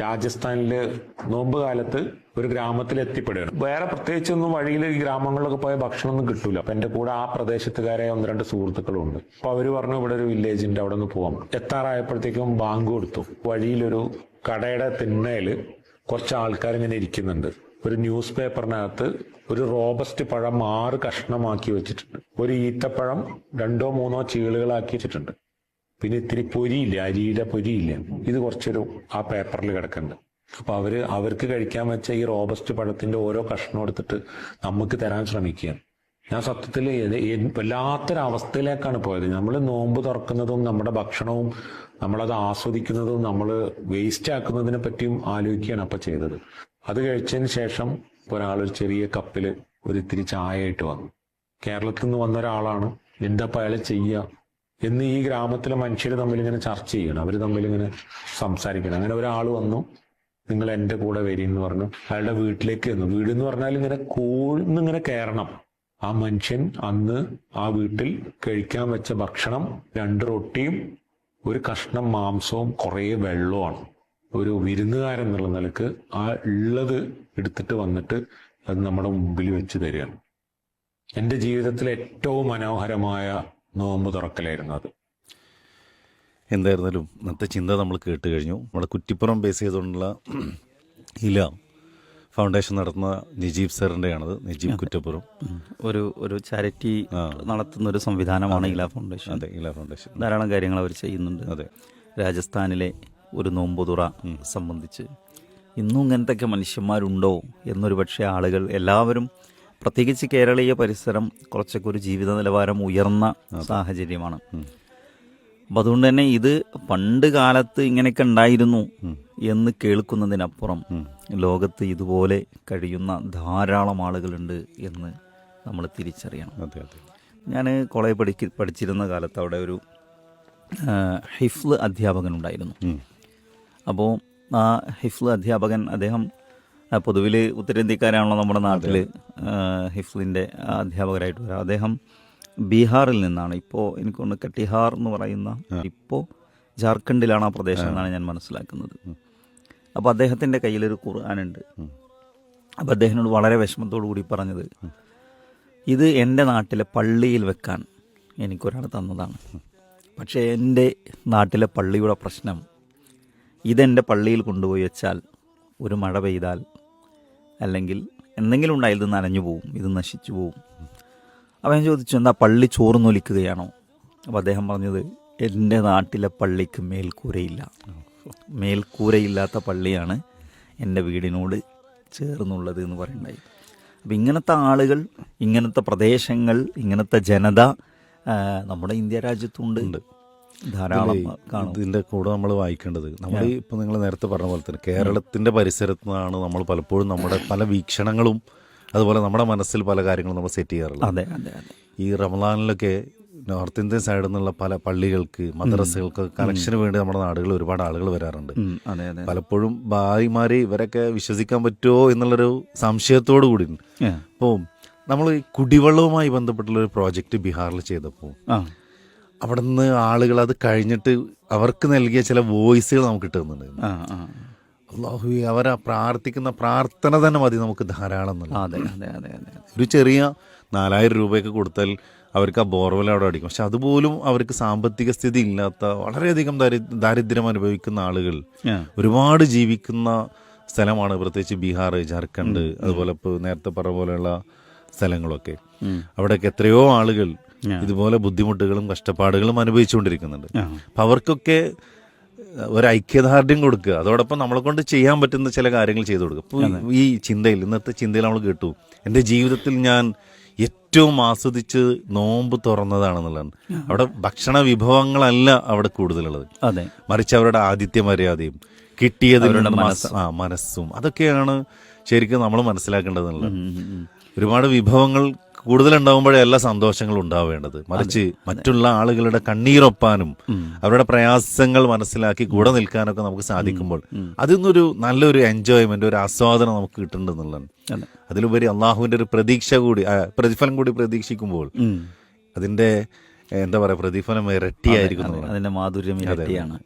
രാജസ്ഥാനില് നോമ്പ് കാലത്ത് ഒരു ഗ്രാമത്തിൽ എത്തിപ്പെടുകയാണ്. വേറെ പ്രത്യേകിച്ചൊന്നും വഴിയിൽ ഈ ഗ്രാമങ്ങളിലൊക്കെ പോയ ഭക്ഷണമൊന്നും കിട്ടൂല. അപ്പൊ എന്റെ കൂടെ ആ പ്രദേശത്തുകാരെ 1-2 സുഹൃത്തുക്കളും ഉണ്ട്. അപ്പൊ അവര് പറഞ്ഞു ഇവിടെ ഒരു വില്ലേജ് ഉണ്ട്, അവിടെ നിന്ന് പോവാം. എത്താറായപ്പോഴത്തേക്കും ബാങ്ക് കൊടുത്തു. വഴിയിലൊരു കടയുടെ തിണ്ണയില് കുറച്ച് ആൾക്കാർ ഇങ്ങനെ ഇരിക്കുന്നുണ്ട്. ഒരു ന്യൂസ് പേപ്പറിനകത്ത് ഒരു റോബസ്റ്റ് പഴം 6 കഷ്ണമാക്കി വെച്ചിട്ടുണ്ട്. ഒരു ഈത്തപ്പഴം 2-3 ചീളുകളാക്കി വെച്ചിട്ടുണ്ട്. പിന്നെ ഇത്തിരി പൊരിയില്ല, അരിയുടെ പൊരിയില്ല, ഇത് കുറച്ചൊരു ആ പേപ്പറിൽ കിടക്കുന്നുണ്ട്. അപ്പൊ അവർക്ക് കഴിക്കാൻ വെച്ച ഈ റോബസ്റ്റ് പഴത്തിന്റെ ഓരോ കഷ്ണം എടുത്തിട്ട് നമുക്ക് തരാൻ ശ്രമിക്കുകയാണ്. ഞാൻ സത്യത്തിൽ വല്ലാത്തൊരവസ്ഥയിലേക്കാണ് പോയത്. നമ്മൾ നോമ്പ് തുറക്കുന്നതും നമ്മുടെ ഭക്ഷണവും നമ്മളത് ആസ്വദിക്കുന്നതും നമ്മൾ വേസ്റ്റ് ആക്കുന്നതിനെ പറ്റിയും ആലോചിക്കുകയാണ് അപ്പൊ ചെയ്തത്. അത് കഴിച്ചതിന് ശേഷം ഒരാളൊരു ചെറിയ കപ്പിൽ ഒരു ഇത്തിരി ചായ ആയിട്ട് വന്നു. കേരളത്തിൽ നിന്ന് വന്ന ഒരാളാണ്. എന്താ അയാൾ ചെയ്യുക എന്ന് ഈ ഗ്രാമത്തിലെ മനുഷ്യർ തമ്മിൽ ഇങ്ങനെ ചർച്ച ചെയ്യണം. അവർ തമ്മിൽ ഇങ്ങനെ സംസാരിക്കണം. അങ്ങനെ ഒരാൾ വന്നു, നിങ്ങൾ എൻ്റെ കൂടെ വരി എന്ന് പറഞ്ഞു. അയാളുടെ വീട്ടിലേക്ക് വന്നു. വീട് എന്ന് പറഞ്ഞാൽ ഇങ്ങനെ കൂഴ്ന്നിങ്ങനെ കയറണം. ആ മനുഷ്യൻ അന്ന് ആ വീട്ടിൽ കഴിക്കാൻ വെച്ച ഭക്ഷണം 2 റൊട്ടിയും 1 കഷ്ണം മാംസവും കുറേ വെള്ളവുമാണ്. ഒരു വിരുന്നുകാരൻ എന്നുള്ള നിലക്ക് ആ ഉള്ളത് എടുത്തിട്ട് വന്നിട്ട് അത് നമ്മുടെ മുമ്പിൽ വെച്ച് തരികയാണ്. എൻ്റെ ജീവിതത്തിലെ ഏറ്റവും മനോഹരമായ നോമ്പ് തുറക്കലായിരുന്നു അത്. എന്തായിരുന്നാലും ഇന്നത്തെ ചിന്ത നമ്മൾ കേട്ട് കഴിഞ്ഞു. നമ്മുടെ കുറ്റിപ്പുറം ബേസ് ചെയ്തുകൊണ്ടുള്ള ഇല ഫൗണ്ടേഷൻ നടത്തുന്ന നജീബ് സാറിൻ്റെയാണത്. നജീബ് കുറ്റപ്പുറം ഒരു ചാരിറ്റി നടത്തുന്ന ഒരു സംവിധാനമാണ് ഇല ഫൗണ്ടേഷൻ. അതെ, ഇല ഫൗണ്ടേഷൻ ധാരാളം കാര്യങ്ങൾ അവർ ചെയ്യുന്നുണ്ട്. അതെ, രാജസ്ഥാനിലെ ഒരു നോമ്പുതുറ സംബന്ധിച്ച് ഇന്നും ഇങ്ങനത്തെയൊക്കെ മനുഷ്യന്മാരുണ്ടോ എന്നൊരു പക്ഷേ ആളുകൾ എല്ലാവരും, പ്രത്യേകിച്ച് കേരളീയ പരിസരം കുറച്ചൊക്കെ ഒരു ജീവിത നിലവാരം ഉയർന്ന സാഹചര്യമാണ്. അപ്പം അതുകൊണ്ട് തന്നെ ഇത് പണ്ട് കാലത്ത് ഇങ്ങനെയൊക്കെ ഉണ്ടായിരുന്നു എന്ന് കേൾക്കുന്നതിനപ്പുറം ലോകത്ത് ഇതുപോലെ കഴിയുന്ന ധാരാളം ആളുകളുണ്ട് എന്ന് നമ്മൾ തിരിച്ചറിയണം. അതെ അതെ. ഞാൻ കോളേജ് പഠിച്ചിരുന്ന കാലത്ത് അവിടെ ഒരു ഹിഫ്ള് അധ്യാപകനുണ്ടായിരുന്നു. അപ്പോൾ ആ ഹിഫ്ള് അധ്യാപകൻ, അദ്ദേഹം പൊതുവിൽ ഉത്തരേന്ത്യക്കാരാണല്ലോ നമ്മുടെ നാട്ടിൽ ഹിഫ്ലിൻ്റെ അധ്യാപകരായിട്ട് വരാം. അദ്ദേഹം ബീഹാറിൽ നിന്നാണ്. ഇപ്പോൾ എനിക്കൊന്ന് കട്ടിഹാർ എന്ന് പറയുന്ന, ഇപ്പോൾ ജാർഖണ്ഡിലാണ് ആ പ്രദേശം എന്നാണ് ഞാൻ മനസ്സിലാക്കുന്നത്. അപ്പോൾ അദ്ദേഹത്തിൻ്റെ കയ്യിലൊരു ഖുർആനുണ്ട്. അപ്പോൾ അദ്ദേഹത്തിനോട് വളരെ വിഷമത്തോടു കൂടി പറഞ്ഞത്, ഇത് എൻ്റെ നാട്ടിലെ പള്ളിയിൽ വെക്കാൻ എനിക്കൊരാൾ തന്നതാണ്. പക്ഷേ എൻ്റെ നാട്ടിലെ പള്ളിയുടെ പ്രശ്നം, ഇതെൻ്റെ പള്ളിയിൽ കൊണ്ടുപോയി വെച്ചാൽ ഒരു മഴ പെയ്താൽ അല്ലെങ്കിൽ എന്തെങ്കിലും ഉണ്ടായാൽ ഇത് നനഞ്ഞു പോവും, ഇത് നശിച്ചു പോവും. അപ്പോൾ ഞാൻ ചോദിച്ചു, എന്താ പള്ളി ചോർന്നൊലിക്കുകയാണോ? അപ്പോൾ അദ്ദേഹം പറഞ്ഞത്, എൻ്റെ നാട്ടിലെ പള്ളിക്ക് മേൽക്കൂരയില്ല, മേൽക്കൂരയില്ലാത്ത പള്ളിയാണ് എൻ്റെ വീടിനോട് ചേർന്നുള്ളത് എന്ന് പറയുണ്ടായി. അപ്പം ഇങ്ങനത്തെ ആളുകൾ, ഇങ്ങനത്തെ പ്രദേശങ്ങൾ, ഇങ്ങനത്തെ ജനത നമ്മുടെ ഇന്ത്യ രാജ്യത്തുണ്ട് ധാരാളം. ഇതിൻ്റെ കൂടെ നമ്മൾ വായിക്കേണ്ടത്, നമ്മൾ ഇപ്പം നിങ്ങൾ നേരത്തെ പറഞ്ഞ പോലെ തന്നെ കേരളത്തിൻ്റെ പരിസരത്ത് നിന്നാണ് നമ്മൾ പലപ്പോഴും നമ്മുടെ പല വീക്ഷണങ്ങളും അതുപോലെ നമ്മുടെ മനസ്സിൽ പല കാര്യങ്ങളും നമ്മൾ സെറ്റ് ചെയ്യാറുള്ളത്. അതെ അതെ അതെ. ഈ റമദാനിലൊക്കെ നോർത്ത് ഇന്ത്യൻ സൈഡിൽ നിന്നുള്ള പല പള്ളികൾക്ക്, മദ്രസകൾക്ക് കണക്ഷന് വേണ്ടി നമ്മുടെ നാടുകളിൽ ഒരുപാട് ആളുകൾ വരാറുണ്ട്. പലപ്പോഴും ഭായിമാരെ ഇവരൊക്കെ വിശ്വസിക്കാൻ പറ്റുമോ എന്നുള്ളൊരു സംശയത്തോടു കൂടി. അപ്പോൾ നമ്മൾ ഈ കുടിവെള്ളവുമായി ബന്ധപ്പെട്ടുള്ളൊരു പ്രോജക്റ്റ് ബീഹാറിൽ ചെയ്തപ്പോൾ അവിടെ നിന്ന് ആളുകൾ അത് കഴിഞ്ഞിട്ട് അവർക്ക് നൽകിയ ചില വോയിസുകൾ നമുക്ക് കിട്ടുന്നുണ്ട്. അല്ലാഹുവേ, അവരാ പ്രാർത്ഥിക്കുന്ന പ്രാർത്ഥന തന്നെ മതി നമുക്ക് ധാരാളം. ഒരു ചെറിയ 4000 രൂപയൊക്കെ കൊടുത്താൽ അവർക്ക് ആ ബോർവെൽ അവിടെ അടിക്കും. പക്ഷെ അതുപോലും അവർക്ക് സാമ്പത്തിക സ്ഥിതി ഇല്ലാത്ത, വളരെയധികം ദാരിദ്ര്യം അനുഭവിക്കുന്ന ആളുകൾ ഒരുപാട് ജീവിക്കുന്ന സ്ഥലമാണ്. പ്രത്യേകിച്ച് ബീഹാർ, ജാർഖണ്ഡ്, അതുപോലെ ഇപ്പോൾ നേരത്തെ പറഞ്ഞ പോലെയുള്ള സ്ഥലങ്ങളൊക്കെ. അവിടെയൊക്കെ എത്രയോ ആളുകൾ ഇതുപോലെ ബുദ്ധിമുട്ടുകളും കഷ്ടപ്പാടുകളും അനുഭവിച്ചുകൊണ്ടിരിക്കുന്നുണ്ട്. അപ്പം അവർക്കൊക്കെ ഒരു ഐക്യദാർഢ്യം കൊടുക്കുക, അതോടൊപ്പം നമ്മളെ കൊണ്ട് ചെയ്യാൻ പറ്റുന്ന ചില കാര്യങ്ങൾ ചെയ്തു കൊടുക്കുക. അപ്പോൾ ഈ ചിന്തയിൽ, ഇന്നത്തെ ചിന്തയിൽ നമ്മൾ കേട്ടു, എൻ്റെ ജീവിതത്തിൽ ഞാൻ ഏറ്റവും ആസ്വദിച്ച് നോമ്പ് തുറന്നതാണെന്നുള്ളതാണ്. അവിടെ ഭക്ഷണ വിഭവങ്ങളല്ല അവിടെ കൂടുതലുള്ളത്, മറിച്ച് അവരുടെ ആതിഥ്യ മര്യാദയും കിട്ടിയതിലുള്ള മനസ്സും അതൊക്കെയാണ് ശരിക്കും നമ്മൾ മനസ്സിലാക്കേണ്ടതെന്നുള്ളത്. ഒരുപാട് വിഭവങ്ങൾ കൂടുതലുണ്ടാകുമ്പോഴേ എല്ലാ സന്തോഷങ്ങളും ഉണ്ടാവേണ്ടത്, മറിച്ച് മറ്റുള്ള ആളുകളുടെ കണ്ണീരൊപ്പാനും അവരുടെ പ്രയാസങ്ങൾ മനസ്സിലാക്കി കൂടെ നിൽക്കാനൊക്കെ നമുക്ക് സാധിക്കുമ്പോൾ അതിൽ നിന്നൊരു നല്ലൊരു എൻജോയ്മെന്റ്, ഒരു ആസ്വാദനം നമുക്ക് കിട്ടുന്നുണ്ടെന്നുള്ളതാണ്. അതിലുപരി അള്ളാഹുവിന്റെ ഒരു പ്രതിഫലം കൂടി പ്രതീക്ഷിക്കുമ്പോൾ അതിന്റെ എന്താ പറയാ, പ്രതിഫലം ഇരട്ടിയായിരിക്കും, അതിന്റെ മാധുര്യം ഇരട്ടിയാണ്.